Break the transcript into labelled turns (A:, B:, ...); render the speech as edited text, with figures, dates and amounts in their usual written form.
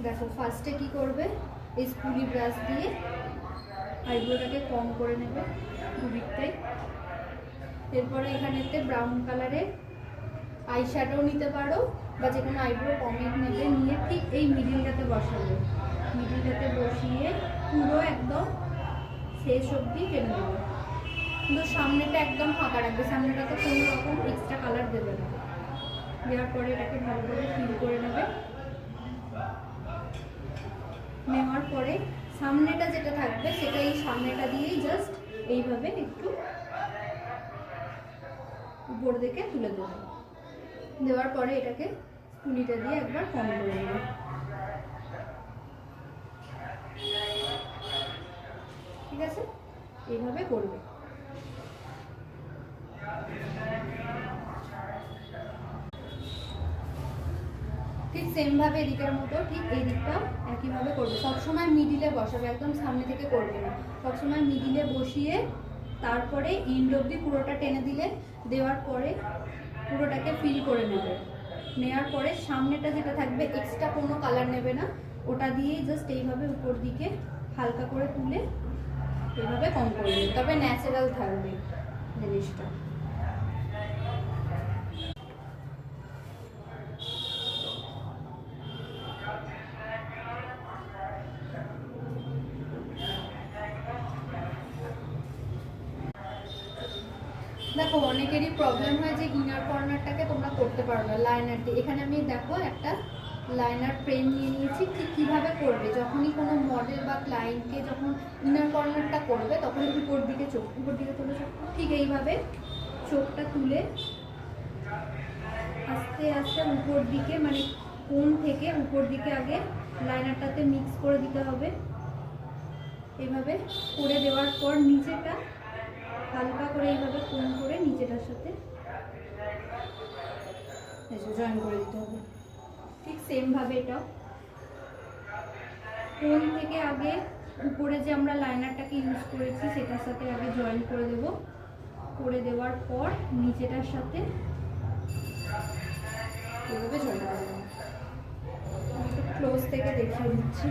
A: দেখো ফার্স্টে কি করবে, এই স্কুলি ব্রাশ দিয়ে আইব্রোটাকে কম করে নেবে দুদিকটাই। এরপরে এখানেতে ব্রাউন কালারের আই শ্যাডো নিতে পারো বা যে কোনো আইব্রো পমেড নেবে, নিয়ে ঠিক এই মিডিলটাতে বসাবে। মিডিলটাতে বসিয়ে পুরো একদম শেষ অবধি টেনে দেবে, কিন্তু সামনেটা একদম ফাঁকা রাখবে, সামনেটাতে কোনো রকম এক্সট্রা কালার দেবে না। দেওয়ার পরে এটাকে ভালো করে ফিল করে নেবে। নেওয়ার পরে সামনেটা যেটা থাকবে সেটা এই সামনেটা দিয়েই জাস্ট এইভাবে একটু উপর দিকে তুলে দেবে। দেওয়ার পরে এটাকে স্কুলিটা দিয়ে একবার কম করে নেবে। ঠিক আছে, এইভাবে করবে। ঠিক সেম ভাবে এদিকের মতো ঠিক এই দিকটাও একইভাবে করবে। সবসময় মিডিলে বসাবে, একদম সামনে থেকে করবে না। সবসময় মিডিলে বসিয়ে তারপরে এন্ড অবধি পুরোটা টেনে দিলে, দেওয়ার পরে পুরোটাকে ফিল করে নেবে। নেওয়ার পরে সামনেটা যেটা থাকবে এক্সট্রা কোনো কালার নেবে না, ওটা দিয়েই জাস্ট এইভাবে উপর দিকে হালকা করে তুলে এইভাবে কম করে নেবে, তবে ন্যাচারাল থাকবে জিনিসটা। দেখো অনেকেরই প্রবলেম হয় যে ইনার কর্নারটাকে তোমরা করতে পারো না লাইনার দিয়ে। এখানে আমি দেখো একটা লাইনার ফ্রেম নিয়ে নিয়েছি। ঠিক কীভাবে করবে, যখনই কোনো মডেল বা ক্লায়েন্টকে যখন ইনার কর্নারটা করবে তখন উপর দিকে চোখ, উপর দিকে তুলে চোখ, ঠিক এইভাবে চোখটা তুলে আস্তে আস্তে উপর দিকে, মানে কোণ থেকে উপর দিকে আগে লাইনারটাতে মিক্স করে দিতে হবে। এইভাবে করে দেওয়ার পর নিচেটা হালকা করে এইভাবে কোণ করে নিচেটার সাথে জয়েন করে দিতে হবে। ঠিক সেম ভাবে এটাও কোণ থেকে আগে উপরে যে আমরা লাইনারটাকে ইউজ করেছি সেটার সাথে আগে জয়েন করে দেব। করে দেওয়ার পর নিচেটার সাথে এভাবে জয়েন করে দেবো। একটু ক্লোজ থেকে দেখিয়ে দিচ্ছি।